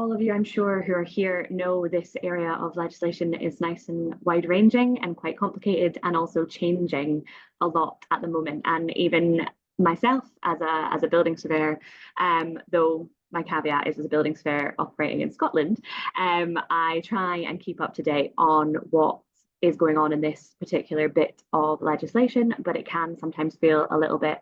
all of you, I'm sure, who are here know this area of legislation is nice and wide-ranging and quite complicated, and also changing a lot at the moment. And even myself, as a building surveyor, though my caveat is as a building surveyor operating in Scotland, I try and keep up to date on what is going on in this particular bit of legislation, but it can sometimes feel a little bit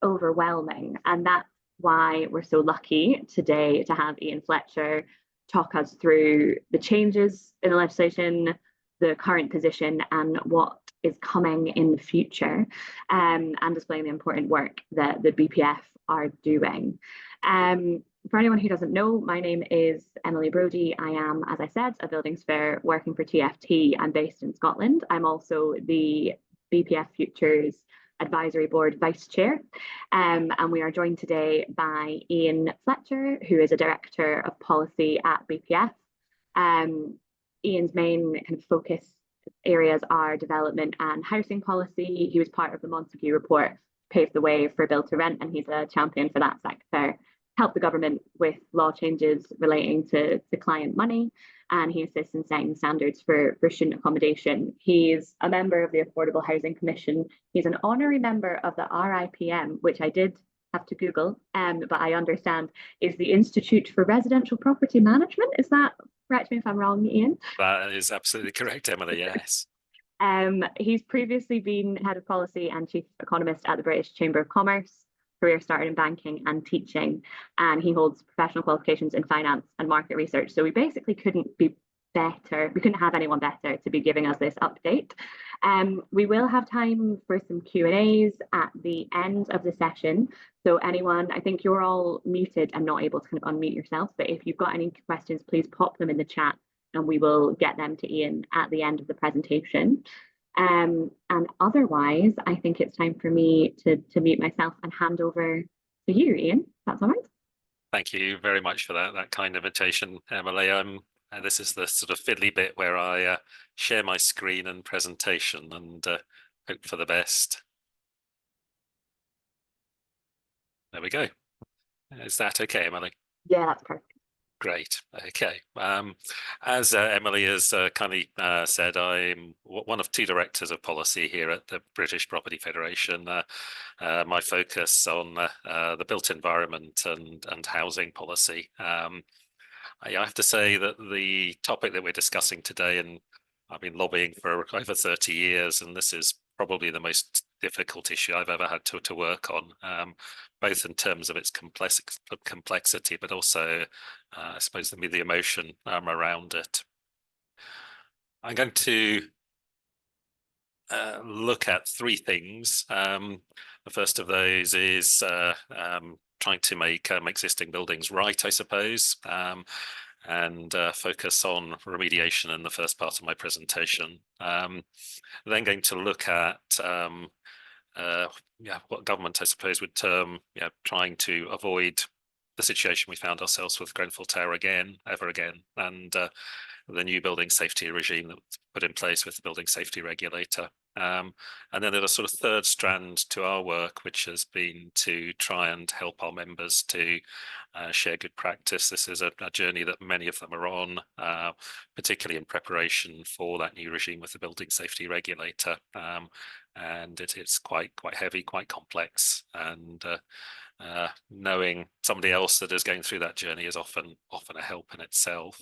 overwhelming. And that's why we're so lucky today to have Ian Fletcher talk us through the changes in the legislation, the current position, and what is coming in the future, and displaying the important work that the BPF are doing. For anyone who doesn't know, my name is Emily Brodie. I am, as I said, a building surveyor working for TFT. I'm based in Scotland. I'm also the BPF Futures Advisory Board Vice Chair. And we are joined today by Ian Fletcher, who is a Director of Policy at BPF. Ian's main kind of focus areas are development and housing policy. He was part of the Montague Report, paved the way for Build to Rent, and he's a champion for that sector. Help the government with law changes relating to client money, and he assists in setting standards for student accommodation. He's a member of the Affordable Housing Commission. He's an honorary member of the RIPM, which I did have to Google, but I understand is the Institute for Residential Property Management. Is that, correct me if I'm wrong, Ian? That is absolutely correct, Emily, yes. He's previously been head of policy and chief economist at the British Chamber of Commerce. Career started in banking and teaching, and he holds professional qualifications in finance and market research. So we basically couldn't be better. We couldn't have anyone better to be giving us this update. We will have time for some Q&As at the end of the session. So anyone, I think you're all muted and not able to kind of unmute yourself, but if you've got any questions, please pop them in the chat and we will get them to Ian at the end of the presentation. And otherwise, I think it's time for me to mute myself and hand over to you, Ian. That's all right. Thank you very much for that kind invitation, Emily. This is the sort of fiddly bit where I share my screen and presentation and hope for the best. There we go. Is that okay, Emily? Yeah, that's perfect. Great. Okay. As Emily has kindly said, I'm one of two directors of policy here at the British Property Federation. My focus on the built environment and housing policy. I have to say that the topic that we're discussing today, and I've been lobbying for over 30 years, and this is probably the most difficult issue I've ever had to work on, both in terms of its complexity, but also, I suppose, the emotion around it. I'm going to look at three things. The first of those is trying to make existing buildings right, I suppose, and focus on remediation in the first part of my presentation. Then going to look at what government, I suppose, would term trying to avoid the situation we found ourselves with Grenfell Tower ever again, and the new building safety regime that was put in place with the building safety regulator. And then there's a sort of third strand to our work, which has been to try and help our members to share good practice. This is a journey that many of them are on, particularly in preparation for that new regime with the building safety regulator. And it's quite heavy, quite complex, and knowing somebody else that is going through that journey is often a help in itself.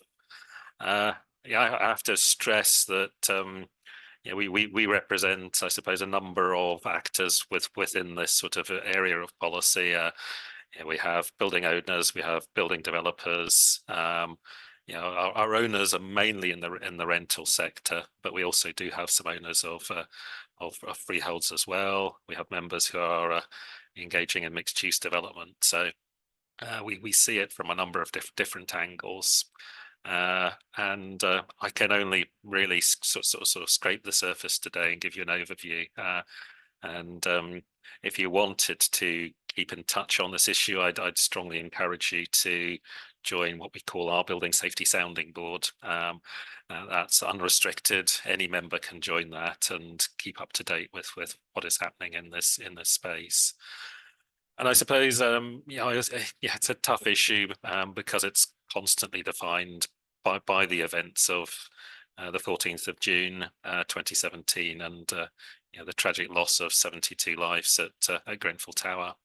I have to stress that we represent, I suppose, a number of actors within this sort of area of policy. We have building owners, we have building developers. Our owners are mainly in the rental sector, but we also do have some owners of freeholds as well. We have members who are engaging in mixed use development. So we see it from a number of different angles. And I can only really sort of scrape the surface today and give you an overview. And if you wanted to keep in touch on this issue, I'd strongly encourage you to join what we call our Building Safety Sounding Board. That's unrestricted. Any member can join that and keep up to date with what is happening in this space. And I suppose it's a tough issue because it's constantly defined by the events of the 14th of June 2017 and the tragic loss of 72 lives at Grenfell Tower.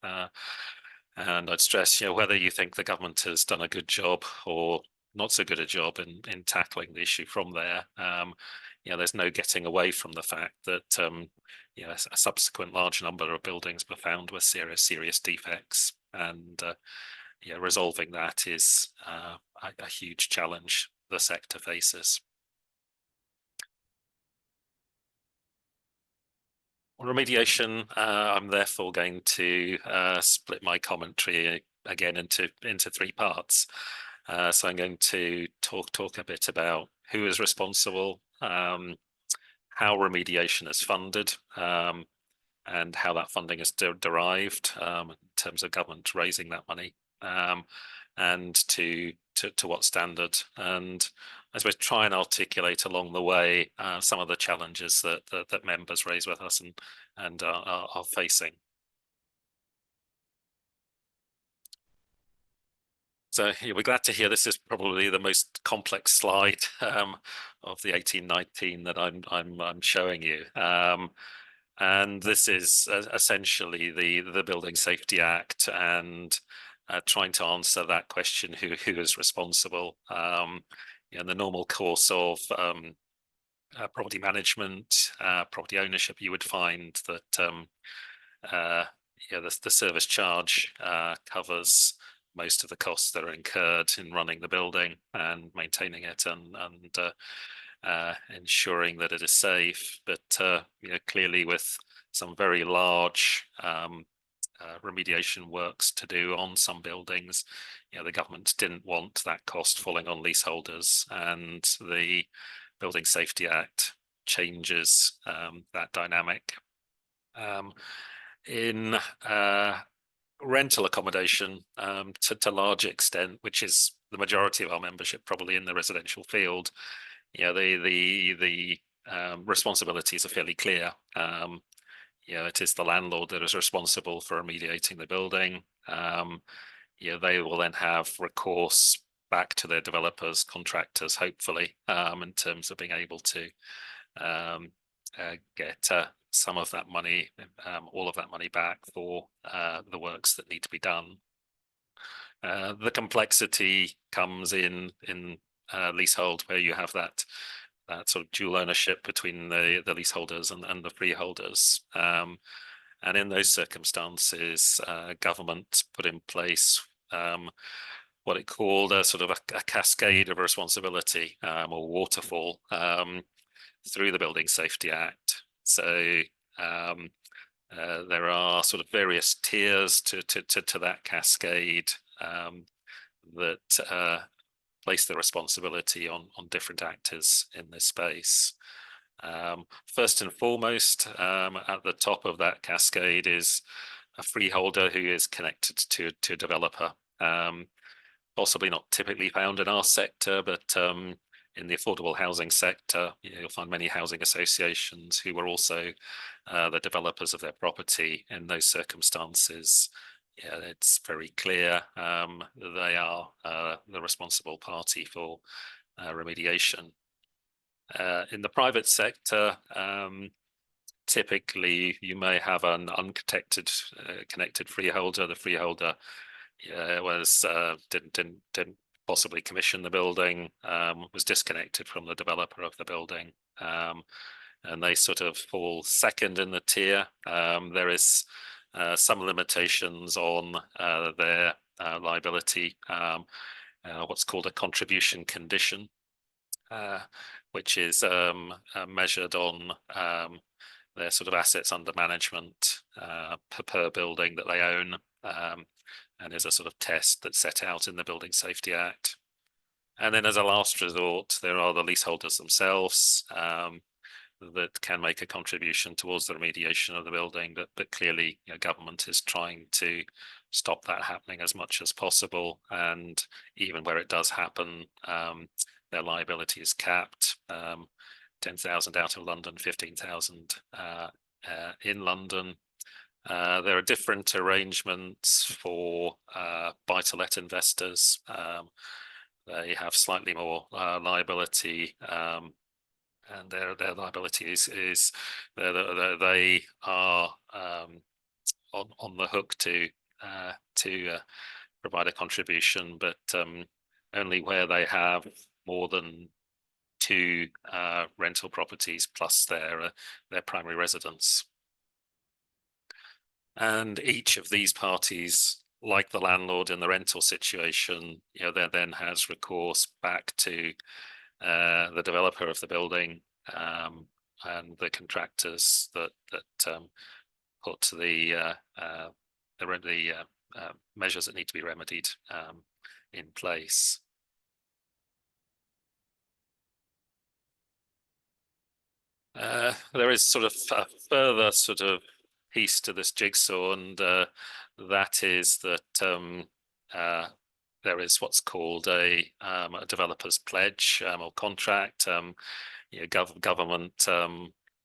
And I'd stress, whether you think the government has done a good job or not so good a job in tackling the issue from there, there's no getting away from the fact that a subsequent large number of buildings were found with serious defects, and resolving that is a huge challenge the sector faces. Remediation, I'm therefore going to split my commentary again into three parts. So I'm going to talk a bit about who is responsible, how remediation is funded, and how that funding is derived in terms of government raising that money, and to what standard, and I suppose try and articulate along the way some of the challenges that members raise with us and are facing. So we're glad to hear this is probably the most complex slide of the 1819 that I'm showing you. And this is essentially the Building Safety Act, and trying to answer that question: who is responsible? In the normal course of property management, property ownership, you would find that the service charge covers most of the costs that are incurred in running the building and maintaining it and ensuring that it is safe. But clearly, with some very large remediation works to do on some buildings, the government didn't want that cost falling on leaseholders, and the Building Safety Act changes that dynamic. In rental accommodation, to a large extent, which is the majority of our membership, probably in the residential field, the responsibilities are fairly clear. It is the landlord that is responsible for remediating the building. They will then have recourse back to their developers, contractors, hopefully, in terms of being able to get some of that money, all of that money back for the works that need to be done. The complexity comes in leasehold, where you have that sort of dual ownership between the leaseholders and the freeholders. And in those circumstances, government put in place what it called a sort of a cascade of responsibility, or waterfall, through the Building Safety Act. So there are sort of various tiers to that cascade that place the responsibility on different actors in this space. First and foremost, at the top of that cascade is a freeholder who is connected to a developer. Possibly not typically found in our sector, but in the affordable housing sector, you'll find many housing associations who are also the developers of their property. In those circumstances, it's very clear they are the responsible party for remediation. In the private sector, typically you may have an unconnected connected freeholder. The freeholder didn't possibly commission the building, was disconnected from the developer of the building, and they sort of fall second in the tier. There is some limitations on their liability, what's called a contribution condition, which is measured on their sort of assets under management per building that they own, and is a sort of test that's set out in the Building Safety Act. And then as a last resort, there are the leaseholders themselves that can make a contribution towards the remediation of the building, but clearly government is trying to stop that happening as much as possible, and even where it does happen, their liability is capped, 10,000 out of London, 15,000 in London. There are different arrangements for buy-to-let investors. they have slightly more liability, and their liability is they are on the hook to provide a contribution, but only where they have more than two rental properties plus their primary residence. And each of these parties, like the landlord in the rental situation, then has recourse back to the developer of the building, and the contractors that put the measures that need to be remedied in place. There is sort of a further sort of piece to this jigsaw, and that is that there is what's called a developer's pledge or contract. Government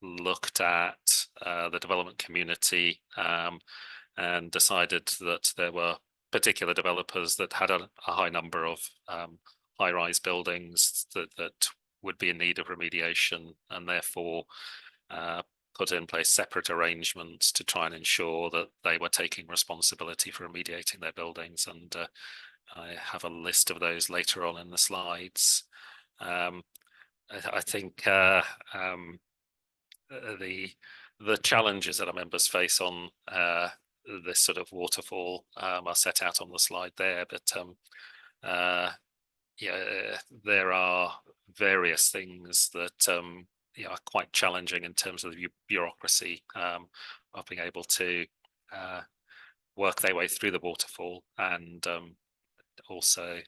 looked at the development community and decided that there were particular developers that had a high number of high-rise buildings that would be in need of remediation, and therefore put in place separate arrangements to try and ensure that they were taking responsibility for remediating their buildings. And I have a list of those later on in the slides. I think the challenges that our members face on this sort of waterfall are set out on the slide there, but there are various things that are quite challenging in terms of the bureaucracy of being able to work their way through the waterfall, and also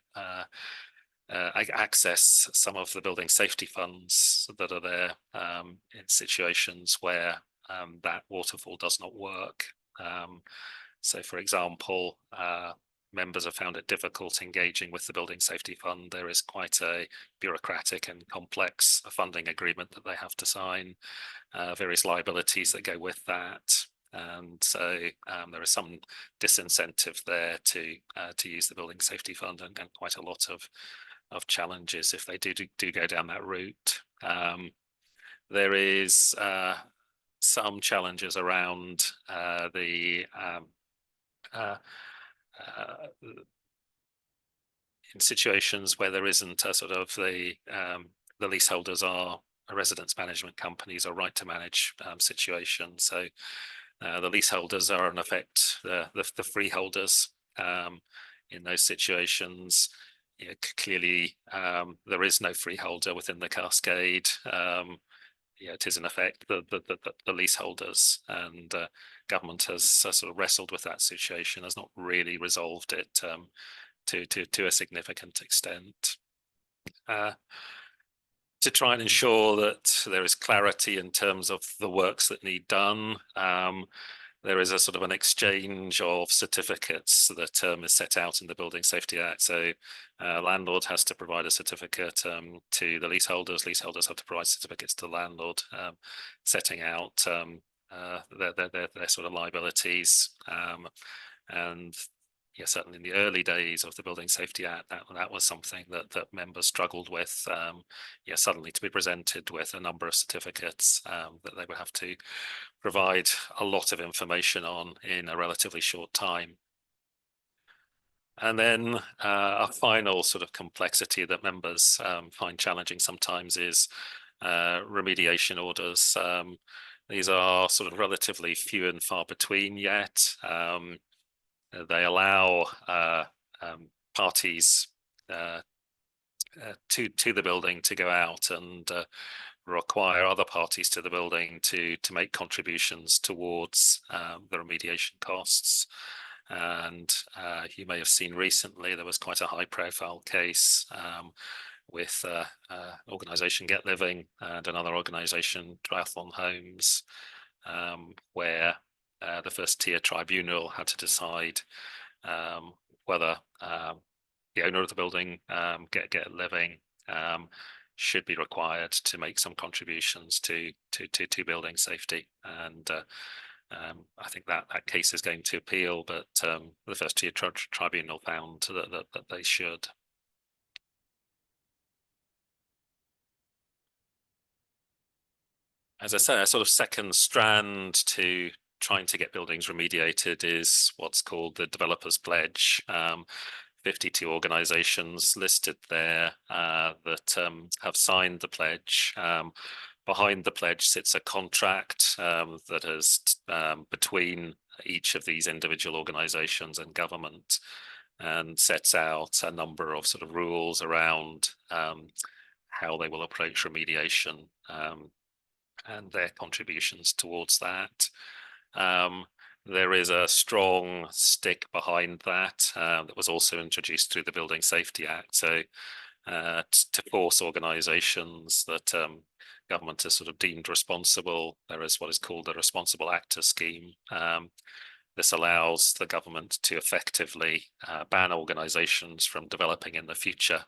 access some of the building safety funds that are there in situations where that waterfall does not work. So, for example, members have found it difficult engaging with the Building Safety Fund. There is quite a bureaucratic and complex funding agreement that they have to sign, various liabilities that go with that. And so there is some disincentive there to use the Building Safety Fund, and quite a lot of challenges if they do go down that route. There is some challenges around in situations where there isn't a sort of the leaseholders are residence management companies or right to manage situation. So the leaseholders are in effect the freeholders in those situations. Clearly there is no freeholder within the cascade. It is in effect the leaseholders, and government has sort of wrestled with that situation, has not really resolved it to a significant extent. To try and ensure that there is clarity in terms of the works that need done, there is a sort of an exchange of certificates that is set out in the Building Safety Act. So landlord has to provide a certificate to the leaseholders. Leaseholders have to provide certificates to the landlord, setting out their sort of liabilities. And certainly in the early days of the Building Safety Act, that was something that members struggled with. Suddenly to be presented with a number of certificates that they would have to provide a lot of information on in a relatively short time. And then a final sort of complexity that members find challenging sometimes is remediation orders. These are sort of relatively few and far between yet. They allow parties to the building to go out and require other parties to the building to make contributions towards the remediation costs. And you may have seen recently there was quite a high-profile case with organisation Get Living and another organisation, Triathlon Homes, where the first tier tribunal had to decide whether the owner of the building, Get Living, should be required to make some contributions to building safety. And I think that case is going to appeal, but the first tier tribunal found that they should. As I say, a sort of second strand to trying to get buildings remediated is what's called the Developers Pledge. 52 organizations listed there that have signed the pledge. Behind the pledge sits a contract that is between each of these individual organizations and government, and sets out a number of sort of rules around how they will approach remediation and their contributions towards that. There is a strong stick behind that that was also introduced through the Building Safety Act. So to force organisations that government has sort of deemed responsible, there is what is called the Responsible Actor Scheme. This allows the government to effectively ban organisations from developing in the future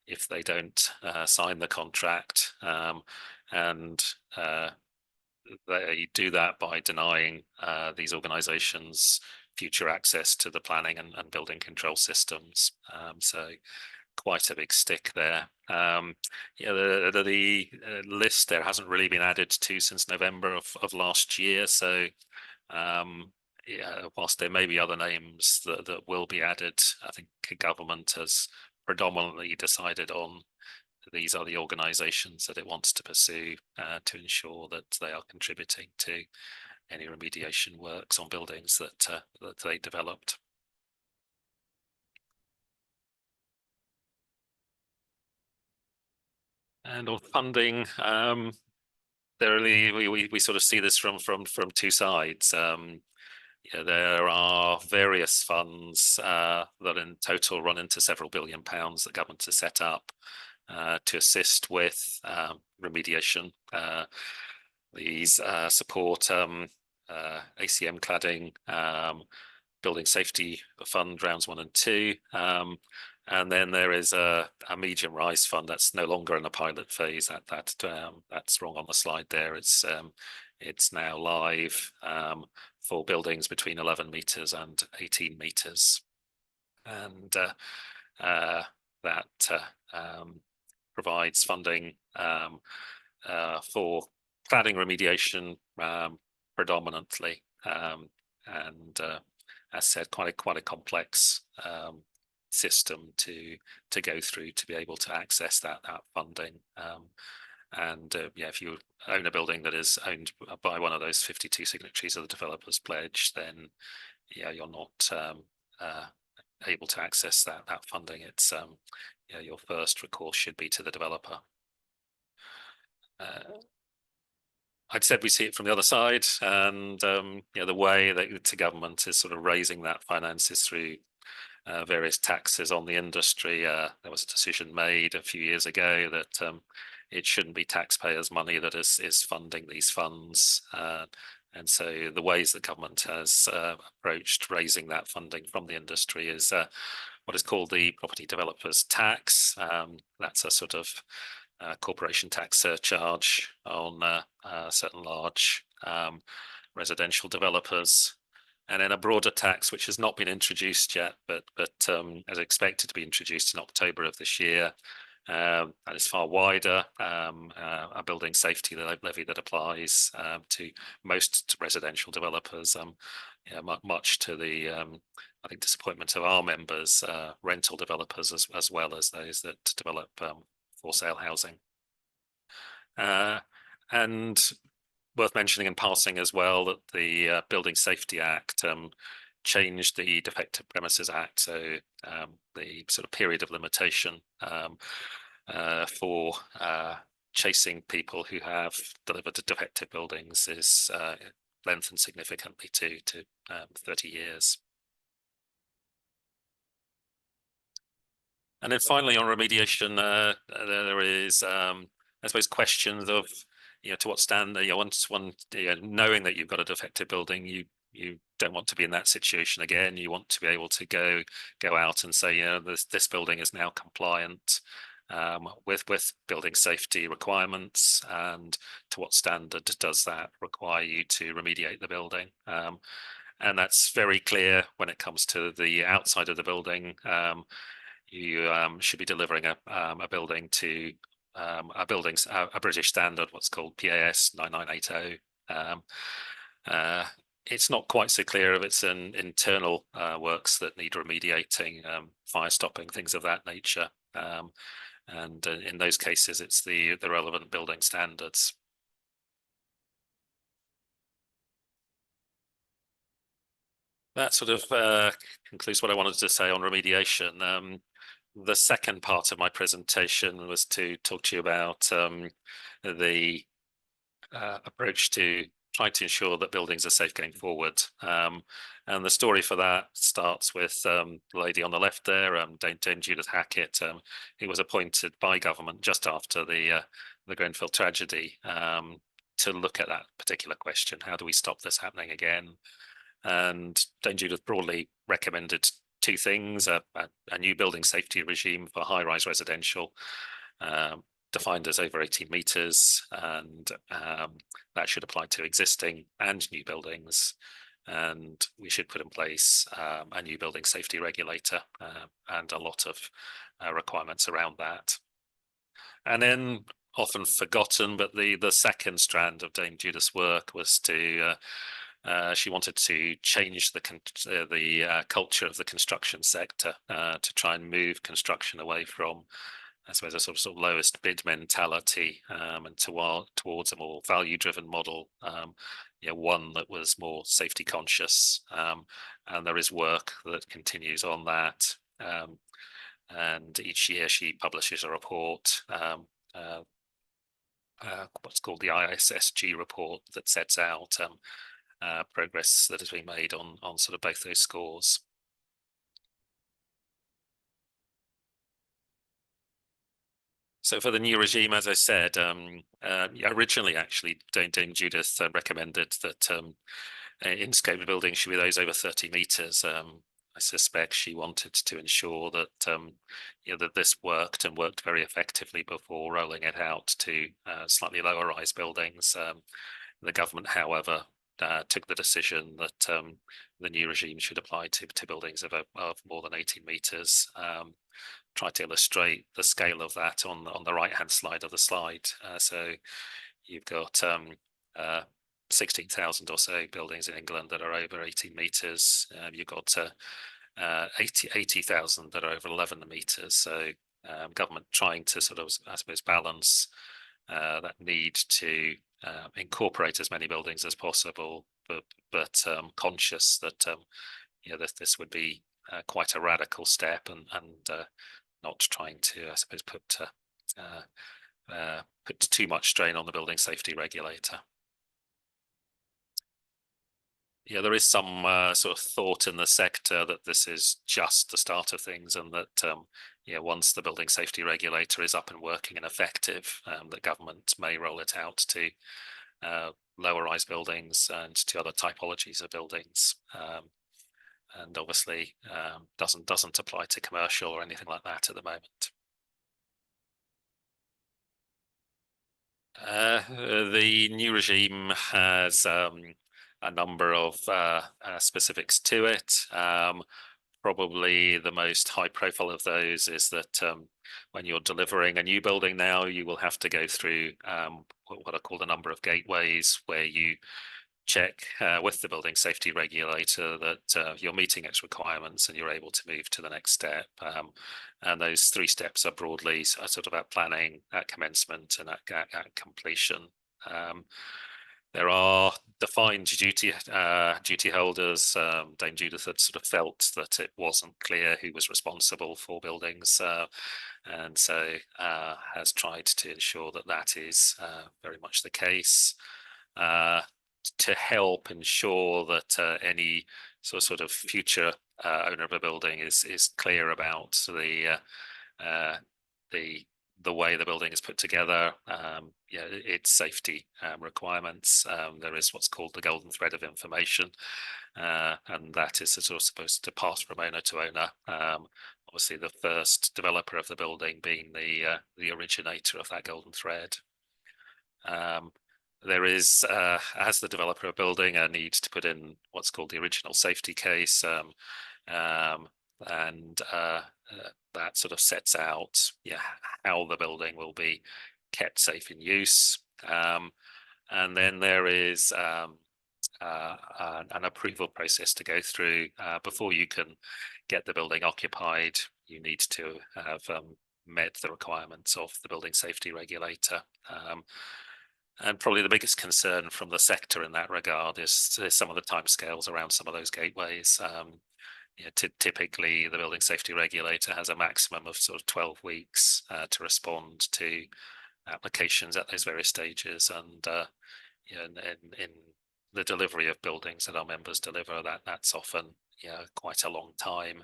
if they don't sign the contract, and they do that by denying these organisations future access to the planning and building control systems. So quite a big stick there. Yeah, the list there hasn't really been added to since November of last year. So yeah, whilst there may be other names that will be added, I think government has predominantly decided on these are the organisations that it wants to pursue to ensure that they are contributing to any remediation works on buildings that they developed. And on funding, we sort of see this from two sides. There are various funds that in total run into several £billions that government has set up to assist with remediation. These support ACM cladding, building safety fund rounds 1 and 2, and then there is a medium rise fund that's no longer in a pilot phase. That's wrong on the slide there. It's now live for buildings between 11 meters and 18 meters, and that provides funding for cladding remediation predominantly, and as said, quite a complex system to go through to be able to access that funding. And yeah, if you own a building that is owned by one of those 52 signatories of the Developers Pledge, then yeah, you're not able to access that funding. It's yeah, your first recourse should be to the developer. I'd said we see it from the other side, and yeah, the way that the government is sort of raising that finance is through various taxes on the industry. There was a decision made a few years ago that it shouldn't be taxpayers' money that is funding these funds. And so the ways the government has approached raising that funding from the industry is what is called the property developers tax. That's a sort of corporation tax surcharge on certain large residential developers. And then a broader tax, which has not been introduced yet, but as expected to be introduced in October of this year. And it's far wider, a building safety levy that applies to most residential developers, yeah, much to the I think disappointment of our members, rental developers as well as those that develop for sale housing. And worth mentioning in passing as well that the Building Safety Act changed the Defective Premises Act, so the sort of period of limitation for chasing people who have delivered defective buildings is lengthened significantly to 30 years. And then finally on remediation, there is I suppose questions of to what standard, once one knowing that you've got a defective building, you don't want to be in that situation again. You want to be able to go out and say, this building is now compliant with building safety requirements, and to what standard does that require you to remediate the building? And that's very clear when it comes to the outside of the building. You should be delivering a building to a British standard, what's called PAS 9980. It's not quite so clear if it's an internal works that need remediating, fire stopping, things of that nature. And in those cases, it's the relevant building standards. That sort of concludes what I wanted to say on remediation. The second part of my presentation was to talk to you about the approach to trying to ensure that buildings are safe going forward. And the story for that starts with the lady on the left there, Dame Judith Hackett, who was appointed by government just after the Grenfell tragedy to look at that particular question. How do we stop this happening again? And Dame Judith broadly recommended two things: a new building safety regime for high-rise residential, defined as over 18 meters, and that should apply to existing and new buildings. And we should put in place a new building safety regulator and a lot of requirements around that. And then, often forgotten, but the second strand of Dame Judith's work was to she wanted to change the culture of the construction sector to try and move construction away from, I suppose, a sort of lowest bid mentality and towards a more value-driven model, one that was more safety conscious. And there is work that continues on that. And each year she publishes a report, what's called the ISSG report, that sets out progress that has been made on sort of both those scores. So for the new regime, as I said, originally actually Dame Judith recommended that in scope of buildings should be those over 30 meters. I suspect she wanted to ensure that that this worked and worked very effectively before rolling it out to slightly lower rise buildings. The government, however, took the decision that the new regime should apply to buildings of more than 18 meters. Try to illustrate the scale of that on the right hand side of the slide. So you've got 16,000 or so buildings in England that are over 18 meters. You've got 80,000 that are over 11 meters. So government trying to sort of, I suppose, balance that need to incorporate as many buildings as possible, but conscious that this would be quite a radical step, and not trying to, I suppose, put too much strain on the building safety regulator. Yeah, there is some sort of thought in the sector that this is just the start of things, and that once the building safety regulator is up and working and effective, the government may roll it out to lower rise buildings and to other typologies of buildings. And obviously doesn't apply to commercial or anything like that at the moment. The new regime has a number of specifics to it. Probably the most high profile of those is that when you're delivering a new building now, you will have to go through what are called a number of gateways, where you check with the building safety regulator that you're meeting its requirements and you're able to move to the next step. And those three steps are broadly sort of at planning, at commencement, and at completion. There are defined duty holders. Dame Judith had sort of felt that it wasn't clear who was responsible for buildings, and so has tried to ensure that that is very much the case. To help ensure that any sort of future owner of a building is clear about the way the building is put together, its safety requirements. There is what's called the golden thread of information, and that is sort of supposed to pass from owner to owner. Obviously, the first developer of the building being the originator of that golden thread. There is, as the developer of building, a need to put in what's called the original safety case, and that sort of sets out how the building will be kept safe in use. And then there is an approval process to go through before you can get the building occupied. You need to have met the requirements of the building safety regulator. And probably the biggest concern from the sector in that regard is some of the timescales around some of those gateways. Typically, the building safety regulator has a maximum of sort of 12 weeks to respond to applications at those various stages, and in the delivery of buildings that our members deliver, that's often quite a long time.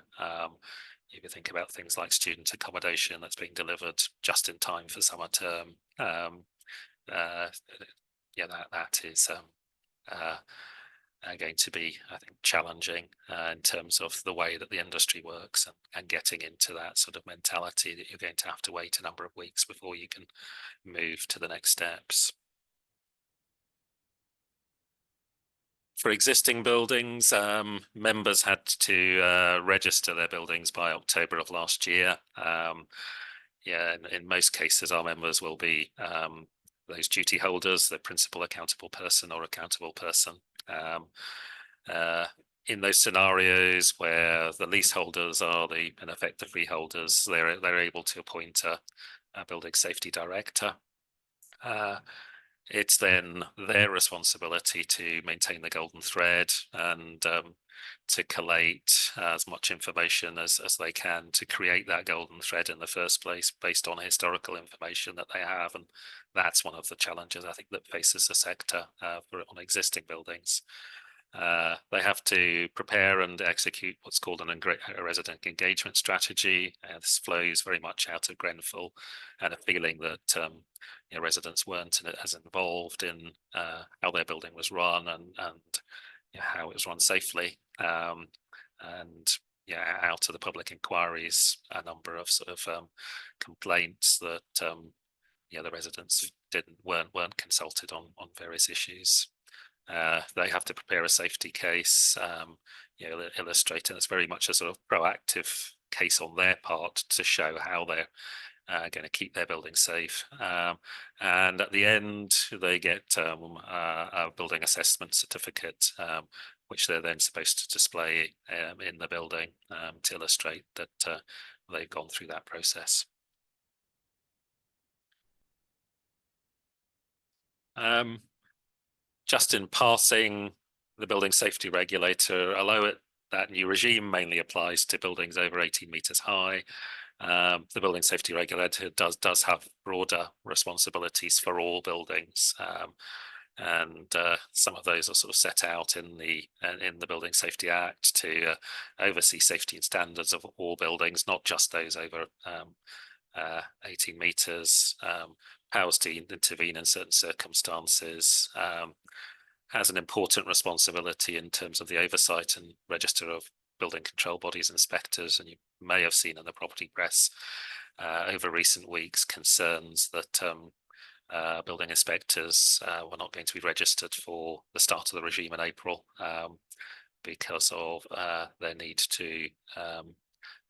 If you think about things like student accommodation that's being delivered just in time for summer term, that is going to be, I think, challenging in terms of the way that the industry works, and getting into that sort of mentality that you're going to have to wait a number of weeks before you can move to the next steps. For existing buildings, members had to register their buildings by October of last year. In most cases, our members will be those duty holders, the principal accountable person or accountable person. In those scenarios where the leaseholders are in effect the freeholders, they're able to appoint a building safety director. It's then their responsibility to maintain the golden thread and to collate as much information as they can to create that golden thread in the first place based on historical information that they have. And that's one of the challenges, I think, that faces the sector on existing buildings. They have to prepare and execute what's called a resident engagement strategy. This flows very much out of Grenfell, and a feeling that residents weren't as involved in how their building was run and how it was run safely. And out of the public inquiries, a number of sort of complaints that the residents weren't consulted on various issues. They have to prepare a safety case, illustrating it's very much a sort of proactive case on their part to show how they're going to keep their building safe. And at the end, they get a building assessment certificate, which they're then supposed to display in the building to illustrate that they've gone through that process. Just in passing, the building safety regulator, although that new regime mainly applies to buildings over 18 meters high, the building safety regulator does have broader responsibilities for all buildings, and some of those are sort of set out in the Building Safety Act to oversee safety and standards of all buildings, not just those over 18 meters. Powers to intervene in certain circumstances, has an important responsibility in terms of the oversight and register of building control bodies, inspectors. And you may have seen in the property press over recent weeks concerns that building inspectors were not going to be registered for the start of the regime in April because of their need to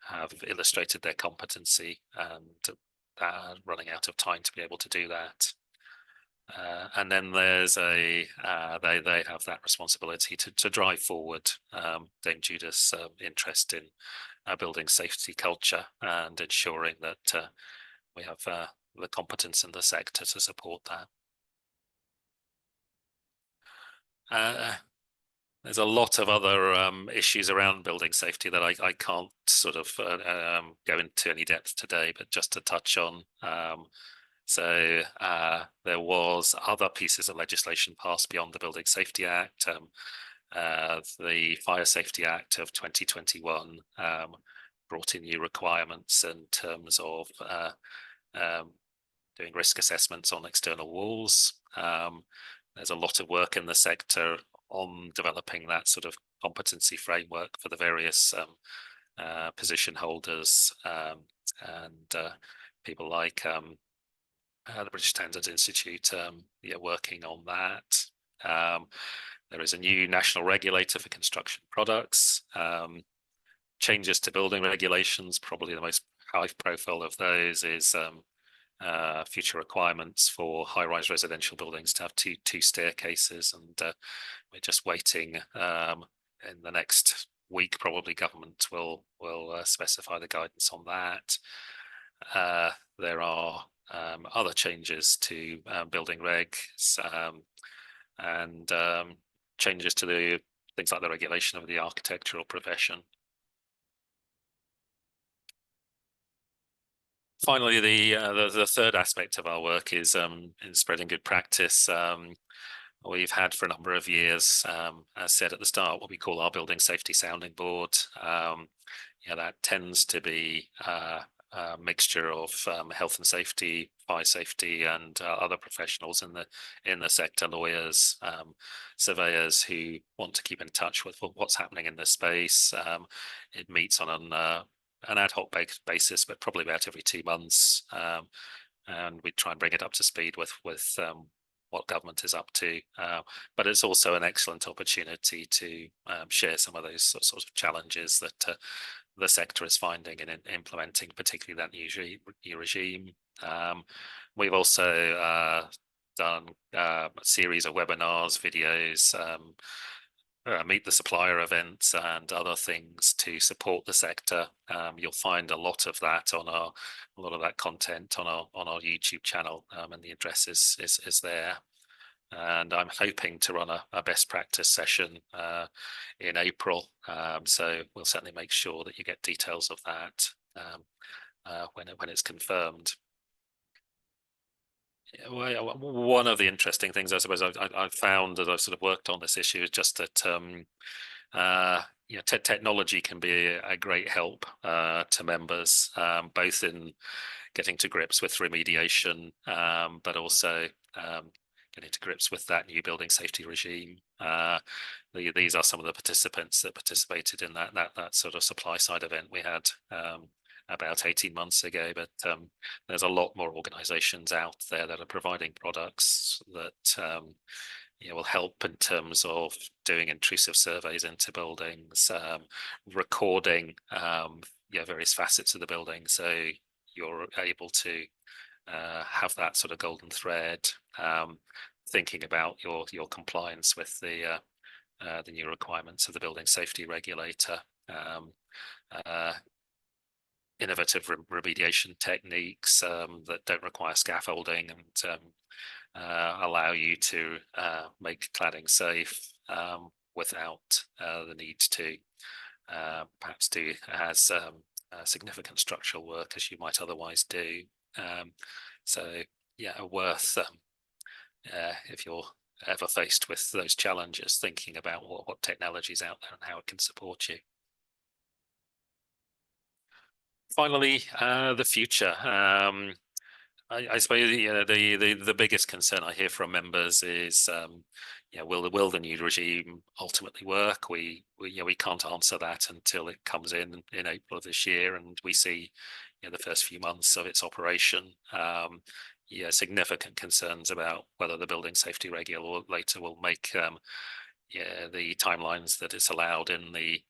have illustrated their competency and running out of time to be able to do that. And then there's they have that responsibility to drive forward Dame Judith's interest in building safety culture and ensuring that we have the competence in the sector to support that. There's a lot of other issues around building safety that I can't sort of go into any depth today, but just to touch on. So there was other pieces of legislation passed beyond the Building Safety Act. The Fire Safety Act of 2021 brought in new requirements in terms of doing risk assessments on external walls. There's a lot of work in the sector on developing that sort of competency framework for the various position holders and people like the British Standards Institute working on that. There is a new national regulator for construction products. changes to building regulations. Probably the most high profile of those is future requirements for high-rise residential buildings to have two staircases, and we're just waiting. In the next week, probably government will specify the guidance on that. There are other changes to building regs, and changes to the things like the regulation of the architectural profession. Finally, the third aspect of our work is in spreading good practice. We've had for a number of years, as said at the start, what we call our building safety sounding board. That tends to be a mixture of health and safety, fire safety, and other professionals in the sector, lawyers, surveyors who want to keep in touch with what's happening in the space. It meets on an ad hoc basis, but probably about every 2 months, and we try and bring it up to speed with what government is up to. But it's also an excellent opportunity to share some of those sorts of challenges that the sector is finding in implementing, particularly that new regime. We've also done a series of webinars, videos, meet the supplier events, and other things to support the sector. You'll find a lot of that content on our YouTube channel, and the address is there. And I'm hoping to run a best practice session in April, so we'll certainly make sure that you get details of that when it's confirmed. One of the interesting things, I suppose, I've found as I've sort of worked on this issue is just that technology can be a great help to members, both in getting to grips with remediation, but also getting to grips with that new building safety regime. These are some of the participants that participated in that sort of supply side event we had about 18 months ago, but there's a lot more organizations out there that are providing products that will help in terms of doing intrusive surveys into buildings, recording various facets of the building, so you're able to have that sort of golden thread, thinking about your compliance with the new requirements of the building safety regulator. Innovative remediation techniques that don't require scaffolding and allow you to make cladding safe without the need to perhaps do as significant structural work as you might otherwise do. So yeah, worth if you're ever faced with those challenges, thinking about what technology is out there and how it can support you. Finally, the future. I suppose the biggest concern I hear from members is, will the new regime ultimately work? We can't answer that until it comes in April of this year, and we see the first few months of its operation. Significant concerns about whether the building safety regulator will make the timelines that it's allowed in the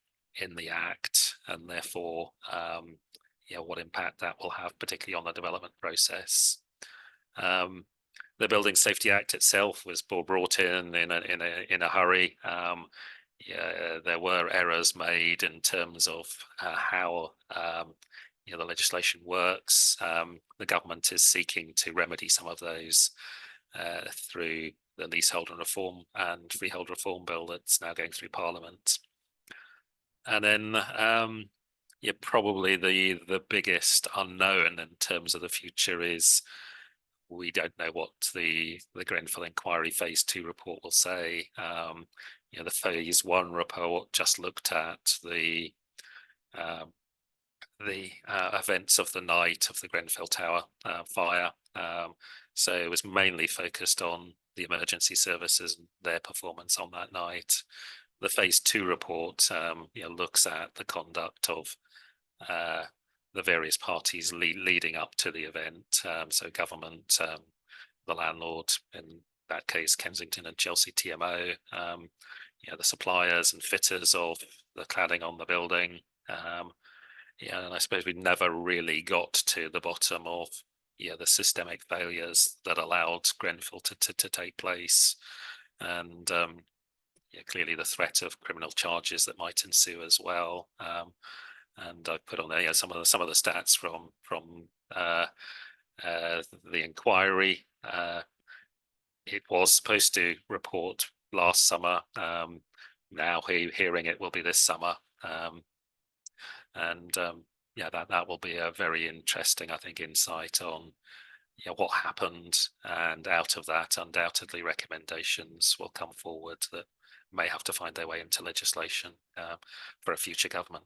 Act, and therefore what impact that will have, particularly on the development process. The Building Safety Act itself was brought in a hurry. There were errors made in terms of how the legislation works. The government is seeking to remedy some of those through the leasehold and reform and freehold reform bill that's now going through Parliament. And then probably the biggest unknown in terms of the future is we don't know what the Grenfell inquiry phase 2 report will say. The phase 1 report just looked at the events of the night of the Grenfell Tower fire. So it was mainly focused on the emergency services and their performance on that night. The phase 2 report looks at the conduct of the various parties leading up to the event. So government, the landlord, in that case Kensington and Chelsea TMO, the suppliers and fitters of the cladding on the building, Yeah, and I suppose we never really got to the bottom of the systemic failures that allowed Grenfell to take place, and clearly the threat of criminal charges that might ensue as well. And I put on there some of the stats from the inquiry. It was supposed to report last summer. Now hearing it will be this summer. That will be a very interesting, I think, insight on what happened, and out of that, undoubtedly, recommendations will come forward that may have to find their way into legislation for a future government.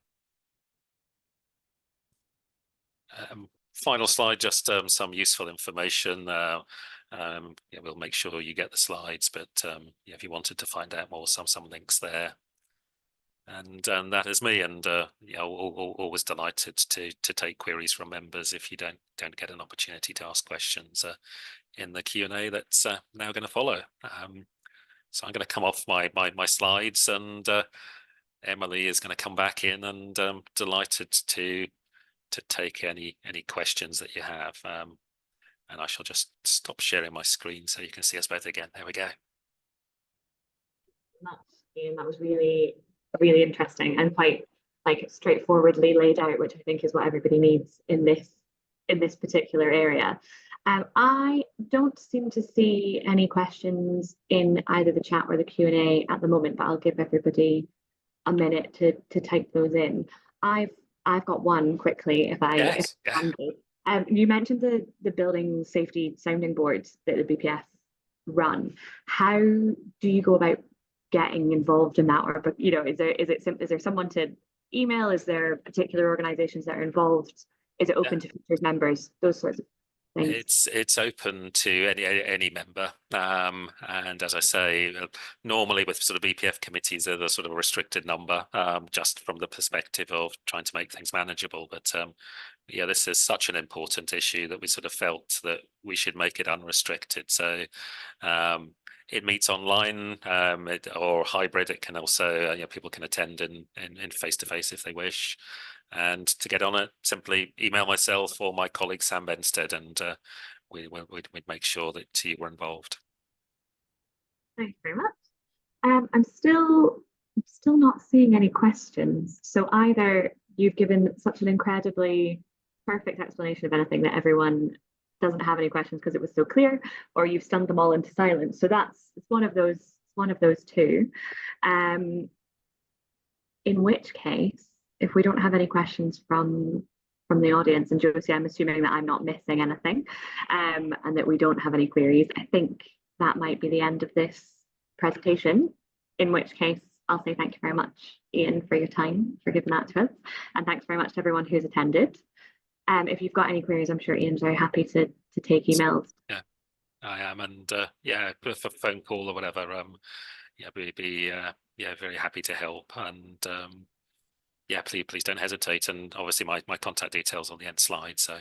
Final slide, just some useful information. We'll make sure you get the slides, but if you wanted to find out more, some links there. And that is me, and always delighted to take queries from members if you don't get an opportunity to ask questions in the Q&A that's now going to follow. So I'm going to come off my slides, and Emily is going to come back in, and delighted to take any questions that you have. And I shall just stop sharing my screen so you can see us both again. There we go. Ian, that was really interesting and quite straightforwardly laid out, which I think is what everybody needs in this particular area. I don't seem to see any questions in either the chat or the Q&A at the moment, but I'll give everybody a minute to type those in. I've got one quickly, if I can. You mentioned the building safety sounding boards that the BPF run. How do you go about getting involved in that? Or, is there someone to email? Is there particular organizations that are involved? Is it open to Futures members? Those sorts of things. It's open to any member, and as I say, normally with sort of BPF committees, they're the sort of a restricted number, just from the perspective of trying to make things manageable. But this is such an important issue that we sort of felt that we should make it unrestricted. So it meets online or hybrid. It can also people can attend in face-to-face if they wish. And to get on it, simply email myself or my colleague Sam Benstead, and we'd make sure that you were involved. Thank you very much. I'm still not seeing any questions. So either you've given such an incredibly perfect explanation of anything that everyone doesn't have any questions because it was so clear, or you've stunned them all into silence. So it's one of those two. In which case, if we don't have any questions from the audience, and Josie, I'm assuming that I'm not missing anything, and that we don't have any queries, I think that might be the end of this presentation, in which case I'll say thank you very much, Ian, for your time, for giving that to us, and thanks very much to everyone who's attended. If you've got any queries, I'm sure Ian's very happy to take emails. Yeah, I am, and for a phone call or whatever, be very happy to help, and please don't hesitate. And obviously my contact details on the end slide. So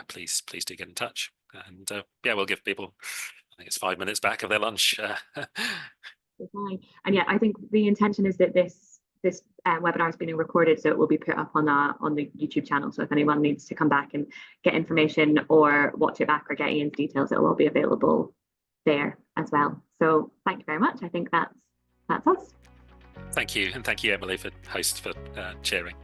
please do get in touch, and we'll give people, I think it's 5 minutes back of their lunch. Fine. And I think the intention is that this webinar is being recorded, so it will be put up on the YouTube channel. So if anyone needs to come back and get information or watch it back or get Ian's details, it will all be available there as well. So thank you very much. I think that's us. Thank you, and thank you, Emily, for chairing.